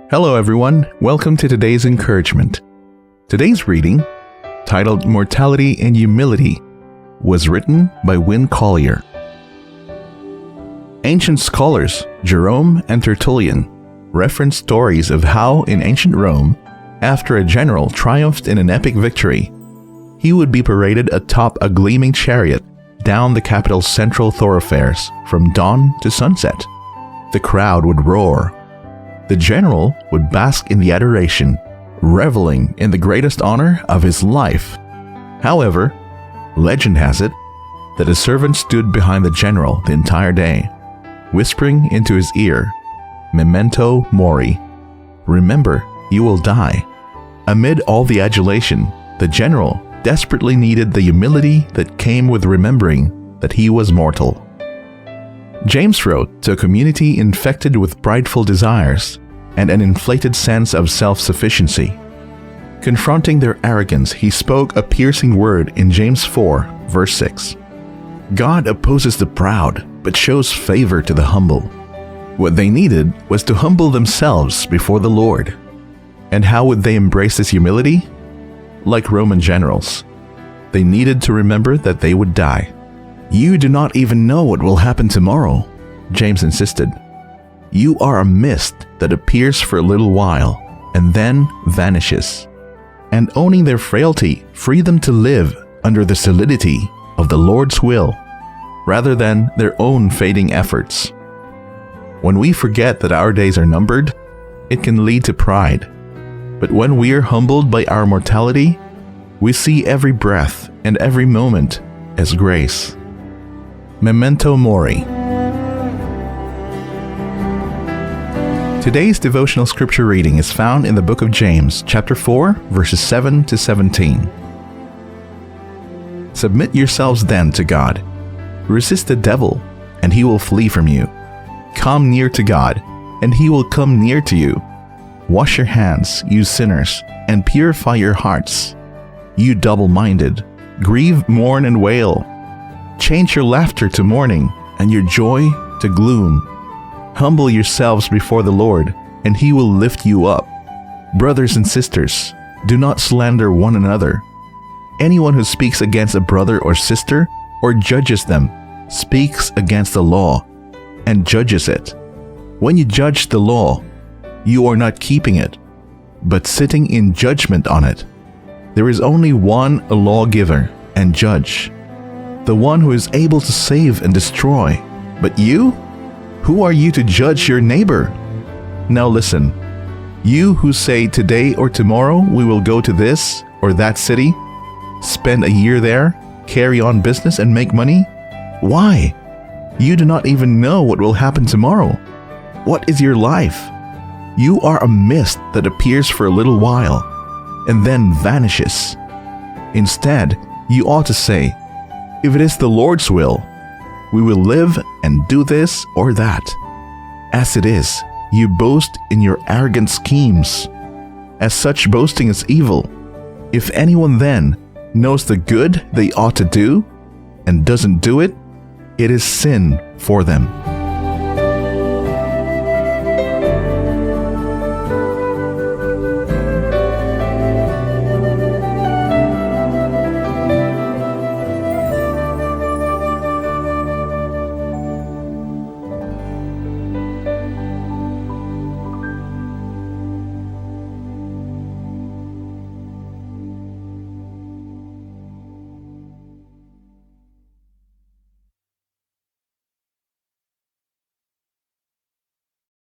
Hello everyone, welcome to today's encouragement. Today's reading, titled Mortality and Humility, was written by Win Collier. Ancient scholars Jerome and Tertullian reference stories of how in ancient Rome, after a general triumphed in an epic victory, he would be paraded atop a gleaming chariot down the capital's central thoroughfares from dawn to sunset. The crowd would roar. The general would bask in the adoration, reveling in the greatest honor of his life. However, legend has it that a servant stood behind the general the entire day, whispering into his ear, Memento mori. Remember, you will die. Amid all the adulation, the general desperately needed the humility that came with remembering that he was mortal. James wrote to a community infected with prideful desires and an inflated sense of self-sufficiency. Confronting their arrogance, he spoke a piercing word in James 4, verse 6. God opposes the proud, but shows favor to the humble. What they needed was to humble themselves before the Lord. And how would they embrace this humility? Like Roman generals, they needed to remember that they would die. You do not even know what will happen tomorrow, James insisted. You are a mist that appears for a little while and then vanishes. And owning their frailty, free them to live under the solidity of the Lord's will, rather than their own fading efforts. When we forget that our days are numbered, it can lead to pride. But when we are humbled by our mortality, we see every breath and every moment as grace. Memento mori. Today's devotional scripture reading is found in the book of James, chapter 4, verses 7 to 17. Submit yourselves then to God. Resist the devil, and he will flee from you. Come near to God, and he will come near to you. Wash your hands, you sinners, and purify your hearts. You double-minded, grieve, mourn, and wail. Change your laughter to mourning, and your joy to gloom. Humble yourselves before the Lord, and he will lift you up. Brothers and sisters, do not slander one another. Anyone who speaks against a brother or sister, or judges them, speaks against the law, and judges it. When you judge the law, you are not keeping it, but sitting in judgment on it. There is only one lawgiver and judge, the one who is able to save and destroy. But you? Who are you to judge your neighbor? Now listen, you who say today or tomorrow we will go to this or that city, spend a year there, carry on business and make money. Why? You do not even know what will happen tomorrow. What is your life? You are a mist that appears for a little while and then vanishes. Instead, you ought to say, if it is the Lord's will, we will live and do this or that. As it is, you boast in your arrogant schemes. As such boasting is evil. If anyone then knows the good they ought to do and doesn't do it, it is sin for them.